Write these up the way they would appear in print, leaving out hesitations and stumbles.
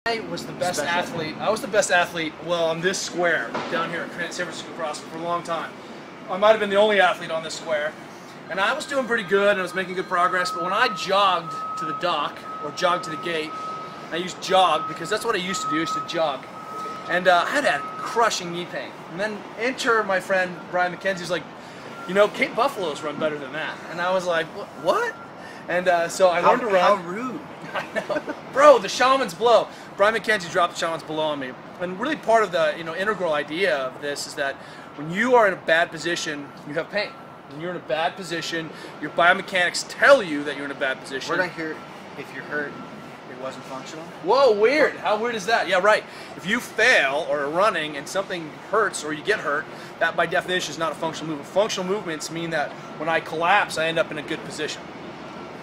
I was the best athlete. I was the best athlete, well, on this square down here at San Francisco CrossFit for a long time. I might have been the only athlete on this square. And I was doing pretty good and I was making good progress, but when I jogged to the dock, or jogged to the gate, I used jog because that's what I used to do, I used to jog. And I had a crushing knee pain. And then enter my friend Brian McKenzie, who's like, you know, Cape Buffaloes run better than that. And I was like, what? And so I learned to run. How rude. I know. Bro, the shaman's blow. Brian McKenzie dropped the shaman's blow on me. And really part of the integral idea of this is that when you are in a bad position, you have pain. When you're in a bad position, your biomechanics tell you that you're in a bad position. Where'd I hear if you're hurt, it wasn't functional? Whoa, weird. How weird is that? Yeah, right. If you fail or are running and something hurts or you get hurt, that by definition is not a functional movement. Functional movements mean that when I collapse, I end up in a good position.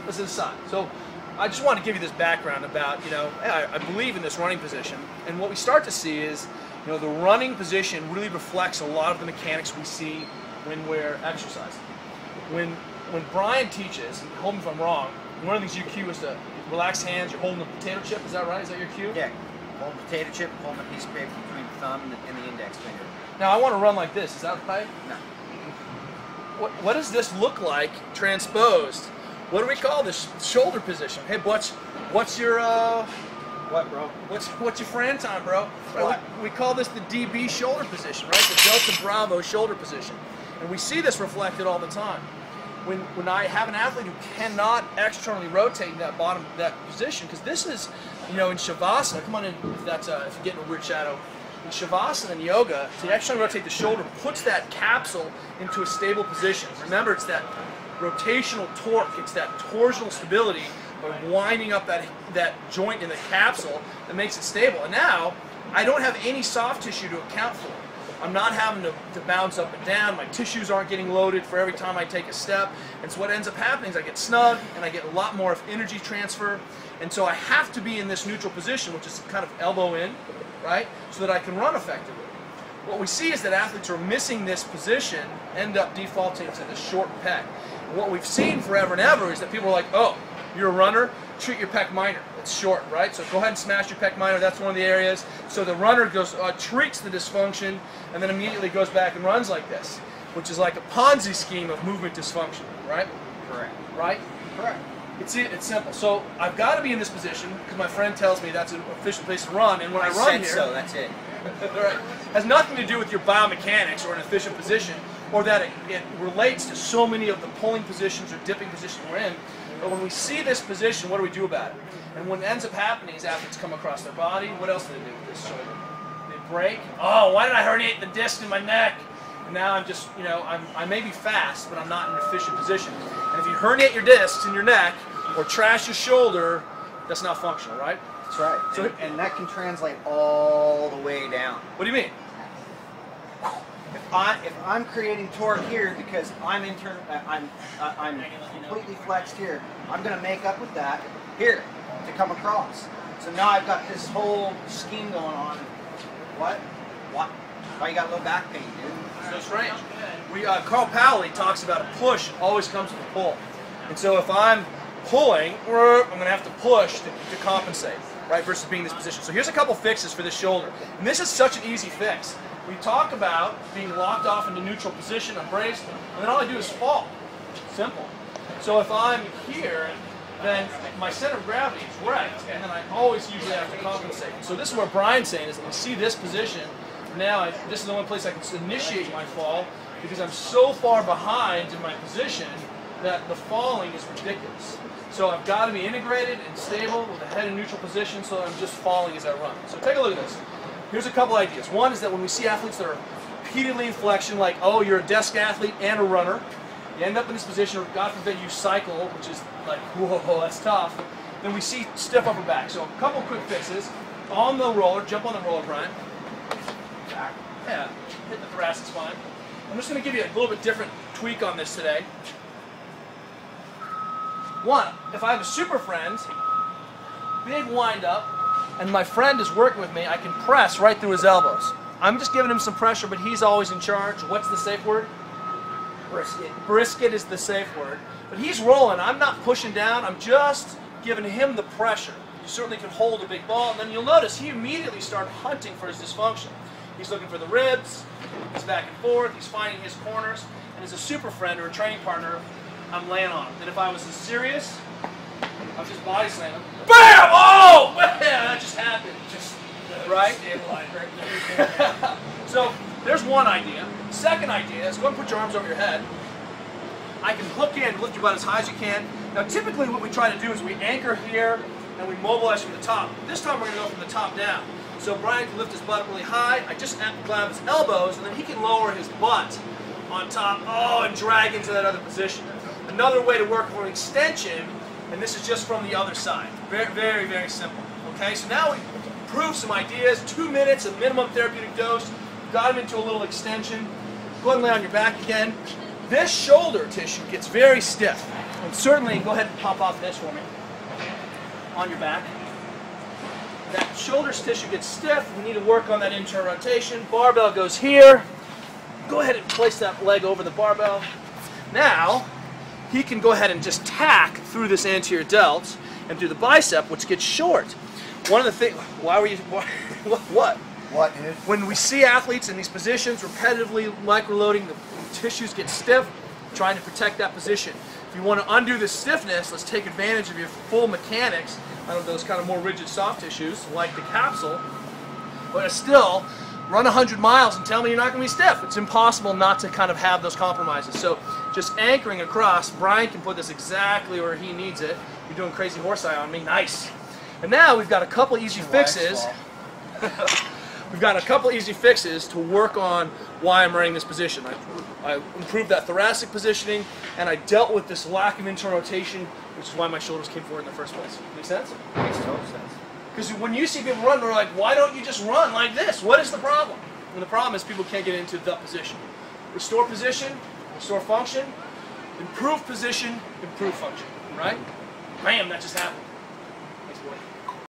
This is aside. So I just want to give you this background about, I believe in this running position. And what we start to see is, the running position really reflects a lot of the mechanics we see when we're exercising. When Brian teaches, and hold me if I'm wrong, one of the things you cue is to relax hands, you're holding a potato chip, is that right? Is that your cue? Yeah, hold a potato chip, hold a piece of paper between the thumb and the index finger. Now I want to run like this, is that right? No. What does this look like transposed? What do we call this? Shoulder position. Hey, what's your what, bro? What's your Fran time, bro? What? We call this the DB shoulder position, right? The Delta Bravo shoulder position. And we see this reflected all the time. When I have an athlete who cannot externally rotate that position, because this is, in Shavasana, come on in if you're getting a weird shadow. In Shavasana and yoga, to externally rotate the shoulder puts that capsule into a stable position. Remember, it's that rotational torque, it's that torsional stability by winding up that joint in the capsule that makes it stable. And now, I don't have any soft tissue to account for. I'm not having to bounce up and down. My tissues aren't getting loaded for every time I take a step. And so what ends up happening is I get snug and I get a lot more of energy transfer. And so I have to be in this neutral position, which is kind of elbow in, right? So that I can run effectively. What we see is that athletes who are missing this position end up defaulting to the short pec. And what we've seen forever and ever is that people are like, oh, you're a runner, treat your pec minor. It's short, right? So go ahead and smash your pec minor. That's one of the areas. So the runner goes treats the dysfunction and then immediately goes back and runs like this, which is like a Ponzi scheme of movement dysfunction, right? Correct. Right? Correct. It's simple. So I've got to be in this position because my friend tells me that's an efficient place to run, and when I run here, so that's it. right, has nothing to do with your biomechanics or an efficient position, or that it relates to so many of the pulling positions or dipping positions we're in. But when we see this position, what do we do about it? And what ends up happening is athletes come across their body. What else do they do with this shoulder? They break. Oh, why did I herniate the disc in my neck? And now I'm just, I may be fast, but I'm not in an efficient position. And if you herniate your discs in your neck or trash your shoulder, that's not functional, right? That's right. So, and that can translate all the way down. What do you mean? If I'm creating torque here because I'm completely flexed here, I'm going to make up with that here to come across. So now I've got this whole scheme going on. What? Why you got low back pain, dude? So strange. Carl Paoli talks about a push always comes with a pull. And so if I'm pulling, I'm going to have to push to compensate, right, versus being in this position. So here's a couple fixes for this shoulder. And this is such an easy fix. We talk about being locked off into neutral position, I'm braced, and then all I do is fall. Simple. So if I'm here, then my center of gravity is right, and then I always usually have to compensate. So this is what Brian's saying, is that we see this position, now this is the only place I can initiate my fall, because I'm so far behind in my position that the falling is ridiculous. So I've got to be integrated and stable with the head in neutral position so that I'm just falling as I run. So take a look at this. Here's a couple ideas. One is that when we see athletes that are repeatedly in flexion, like, oh, you're a desk athlete and a runner, you end up in this position, or God forbid you cycle, which is like, whoa, that's tough, then we see stiff upper back. So a couple quick fixes. On the roller, jump on the roller, Brian. Back. Yeah, hit the thoracic spine. I'm just going to give you a little bit different tweak on this today. One, if I have a super friend, big wind up, and my friend is working with me, I can press right through his elbows. I'm just giving him some pressure, but he's always in charge. What's the safe word? Brisket. Brisket is the safe word. But he's rolling. I'm not pushing down. I'm just giving him the pressure. you certainly can hold a big ball. And then you'll notice he immediately started hunting for his dysfunction. He's looking for the ribs, he's back and forth, he's finding his corners, and as a super friend or a training partner, I'm laying on him. And if I was serious, I'm just body slamming. BAM! Oh! Man, that just happened. Just, right? So, there's one idea. Second idea is go and put your arms over your head. I can hook in, lift your butt as high as you can. Now, typically what we try to do is we anchor here and we mobilize from the top. This time we're going to go from the top down. So Brian can lift his butt up really high. I just grab his elbows, and then he can lower his butt on top, and drag into that other position. Another way to work for an extension, and this is just from the other side. Very, very, very simple. Okay, so now we proved some ideas. 2 minutes of minimum therapeutic dose. Got him into a little extension. Go ahead and lay on your back again. This shoulder tissue gets very stiff. And certainly, go ahead and pop off this for me. On your back. That shoulder tissue gets stiff. We need to work on that internal rotation. Barbell goes here. Go ahead and place that leg over the barbell. Now, he can go ahead and just tack through this anterior delt and through the bicep, which gets short. One of the things, what? What, dude? When we see athletes in these positions repetitively microloading, the tissues get stiff, trying to protect that position. If you want to undo the stiffness, let's take advantage of your full mechanics out of those kind of more rigid soft tissues, like the capsule, but still, run 100 miles and tell me you're not going to be stiff. It's impossible not to kind of have those compromises. So just anchoring across, Brian can put this exactly where he needs it. You're doing crazy horse eye on me. Nice. And now we've got a couple easy fixes. We've got a couple easy fixes to work on why I'm wearing this position. I improved that thoracic positioning, and I dealt with this lack of internal rotation, which is why my shoulders came forward in the first place. Make sense? Makes total sense. Because when you see people run, they're like, why don't you just run like this? What is the problem? And the problem is people can't get into the position. Restore position, restore function, improve position, improve function, right? Bam, that just happened.